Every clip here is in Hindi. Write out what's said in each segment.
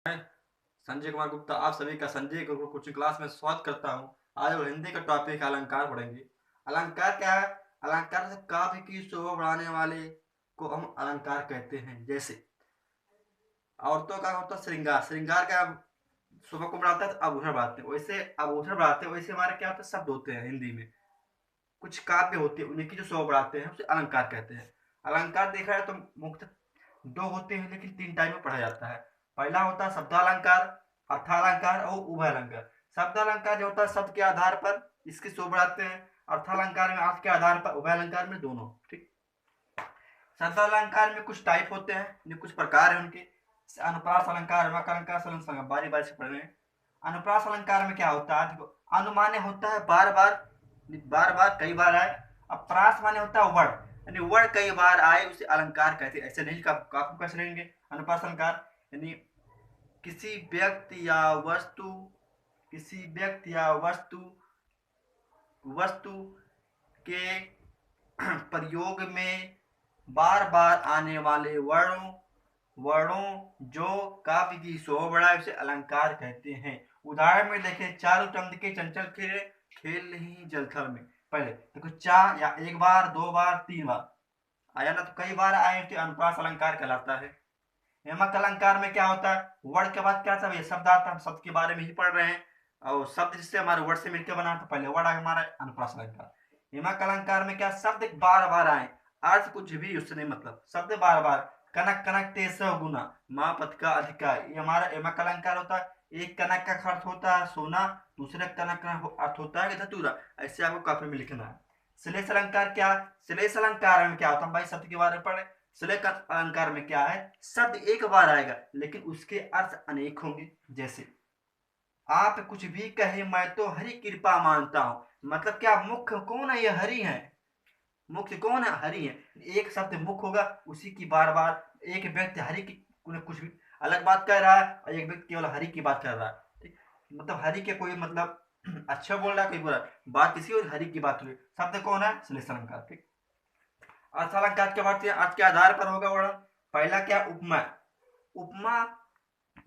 संजय कुमार गुप्ता आप सभी का संजय गुरुकुल कोचिंग क्लास में स्वागत करता हूं। आज हम हिंदी का टॉपिक अलंकार पढ़ेंगे। अलंकार क्या है? अलंकार से काव्य की शोभा बढ़ाने वाले को हम अलंकार कहते हैं। जैसे औरतों का होता है श्रृंगार, श्रृंगार का शोभा को बढ़ाता है तो आभूषण बढ़ाते हैं। वैसे आभूषण बढ़ाते हैं, वैसे हमारे क्या होता है, शब्द होते हैं हिंदी में, कुछ काव्य होते हैं, उन्हीं की जो शोभा बढ़ाते हैं उसे अलंकार कहते हैं। अलंकार देखा जाए तो मुख्य दो होते हैं, लेकिन तीन टाइप में पढ़ा जाता है। पहला होता है शब्दालंकार, अर्थालंकार और उभयालंकार। शब्दालंकार जो होता है शब्द के आधार पर इसकी शोभा बढ़ाते हैं, अर्थालंकार में अर्थ के आधार पर, उभयालंकार में दोनों। ठीक। शब्दालंकार में कुछ टाइप होते हैं, कुछ प्रकार है उनके। अनुप्रास अलंकार, वाक्य अलंकार, सलंस अलंकार, बारी बारी से पढ़ रहे हैं। अनुप्रास अलंकार में क्या होता है? अनुमान्य होता है बार बार, बार बार कई बार आए। अब प्रास माने होता है वर्ड, यानी वर्ड कई बार आए उसे अलंकार कहते हैं। ऐसे नहीं काफी कैसे रहेंगे अनुप्रास अलंकार, यानी किसी व्यक्ति या वस्तु, किसी व्यक्ति या वस्तु के प्रयोग में बार बार आने वाले वर्णों जो काव्य की शोभा बढ़ाए उसे अलंकार कहते हैं। उदाहरण में देखें, चारु चंद के चंचल खेल खेल ही जलथल में। पहले देखो, चा या एक बार, दो बार, तीन बार आया ना, तो कई बार आए तो अनुप्रास अलंकार कहलाता है। यमक अलंकार में क्या होता है? वर्ड के बाद क्या सब ये शब्द आता है, हम शब्द के बारे में ही पढ़ रहे हैं और शब्द जिससे हमारे वर्ड से मिलकर बना, तो पहले वर्ड आए हमारा अनुप्रास अलंकार। यमक अलंकार में क्या, शब्द बार बार आए, अर्थ कुछ भी उससे नहीं, मतलब शब्द बार बार। कनक कनक तेज गुना, माँ पद का अधिकार, ये हमारा यमक अलंकार होता है। एक कनक का अर्थ होता है सोना, दूसरे कनक का अर्थ होता है धतूरा। ऐसे आपको कॉपी में लिखना है। श्लेष अलंकार क्या? श्लेष अलंकार में क्या होता है भाई, शब्द के बारे में पढ़े। श्लेष अलंकार में क्या है, शब्द एक बार आएगा लेकिन उसके अर्थ अनेक होंगे। जैसे आप कुछ भी कहे मैं तो हरि कृपा मानता हूं, मतलब क्या, मुख्य कौन है? ये हरि है। मुख्य कौन है? हरि है। एक शब्द मुख्य होगा, उसी की बार बार, एक व्यक्ति हरि की कुछ भी अलग बात कह रहा है और एक व्यक्ति केवल हरि की बात कर रहा है। ठीक, मतलब हरि के कोई मतलब अच्छा बोल रहा है, कोई बुरा, बात किसी और हरि की बात हुई। शब्द कौन है? श्लेष अलंकार। ठीक। अर्थ अलंकार के बात, अर्थ के आधार पर होगा वर्णन। पहला क्या, उपमा। उपमा,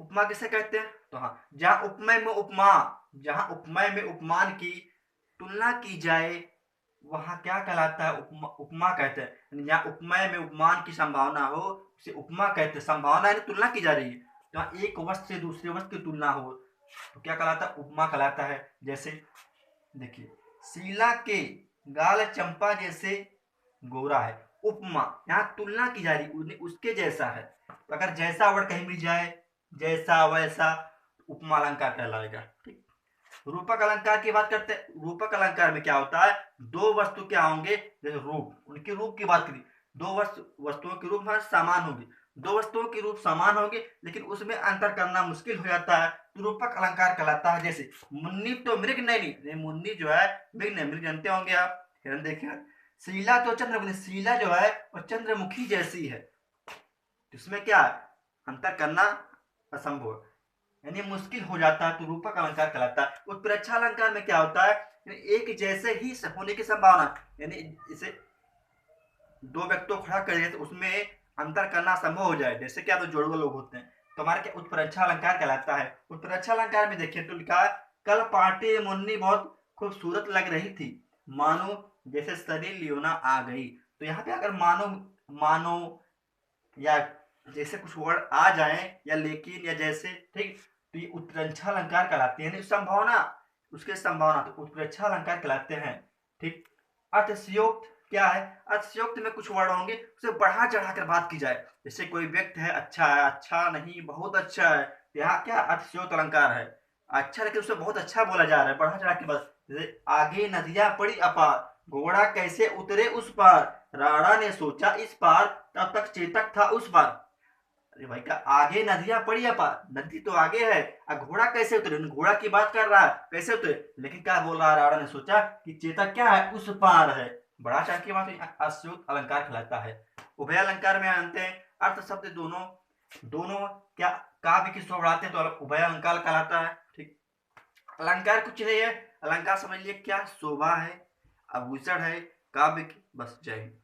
उपमा किसे कहते हैं? तो हाँ, जहां उपमेय में उपमा, जहां उपमेय में उपमान की तुलना की जाए वहां क्या कहलाता है? उपमा कहते हैं। जहां उपमेय में उपमान की संभावना हो उसे उपमा कहते हैं। संभावना यानी तुलना की जा रही है, जहां एक वस्तु से दूसरे वस्तु की तुलना हो तो क्या कहलाता है? उपमा कहलाता है। जैसे देखिए, शीला के गाल चंपा जैसे गोरा है, उपमा, यहाँ तुलना की जा रही, उसके जैसा है। तो अगर जैसा वर्ड कहीं मिल जाए, जैसा वैसा, उपमा अलंकार कहलाएगा। ठीक। रूपक अलंकार की बात करते हैं। रूपक अलंकार में क्या होता है? दो वस्तु क्या होंगे, जैसे रूप, उनके रूप की बात करी, दो वस्तुओं के रूप समान होंगे, दो वस्तुओं के रूप समान होंगे लेकिन उसमें अंतर करना मुश्किल हो जाता है, तो रूपक अलंकार कहलाता है। जैसे मुन्नी तो मृग नहीं, मुन्नी जो है मृग नहीं, मृग जानते होंगे आप, हिरण देखिए। शीला तो चंद्रमुखी, शीला जो है वो चंद्रमुखी जैसी है, इसमें क्या है, अंतर करना असंभव, यानी मुश्किल हो जाता है, तो रूपक अलंकार कहलाता है। उत्प्रेक्षा अलंकार में क्या होता है? एक जैसे ही होने की संभावना, यानी इसे दो व्यक्तियों को खड़ा करिए तो उसमें अंतर करना संभव हो जाए, जैसे क्या, तो जोड़वे लोग होते हैं, तो हमारे क्या उत्प्रेक्षा अलंकार कहलाता है। उत्प्रेक्षा अलंकार में देखिए तो लिखा है, कल पार्टी मुन्नी बहुत खूबसूरत लग रही थी, मानो जैसे शरीर लियोना आ गई। तो यहाँ पे अगर मानो, मानो या जैसे कुछ वर्ड आ जाए, या लेकिन, या जैसे, ठीक, तो ये उत्प्रेक्षा अलंकार कहलाते हैं। संभावना, उसके संभावना, तो उत्प्रेक्षा अलंकार कहलाते हैं। ठीक। अतिशयोक्त क्या है? अतिशयोक्त में कुछ वर्ड होंगे उसे बढ़ा चढ़ा कर बात की जाए, जैसे कोई व्यक्ति है, अच्छा है, अच्छा नहीं, बहुत अच्छा है, यहाँ क्या अतिशयोक्त अलंकार है, अच्छा लेकिन उसे बहुत अच्छा बोला जा रहा है, बढ़ा चढ़ा के बात। जैसे आगे नदियां पड़ी अपार, घोड़ा कैसे उतरे उस पार, राणा ने सोचा इस पार, तब तक चेतक था उस पार। अरे भाई, का आगे नदियां पड़ी अपार, नदी तो आगे है, घोड़ा कैसे उतरे, घोड़ा की बात कर रहा है, कैसे उतरे, लेकिन क्या बोल रहा है, राणा ने सोचा कि चेतक क्या है, उस पार है, बड़ा चाह की बात, अश्युत अलंकार कहलाता है। उभय अलंकार में आते हैं, अर्थ शब्द दोनों, दोनों क्या काव्य की शोभा बढ़ाते हैं, तो उभय अलंकार कहलाता है। ठीक। अलंकार कुछ नहीं है, अलंकार समझ लिए क्या, शोभा है, आभूषण है काव्य की, बस। जय हिंद।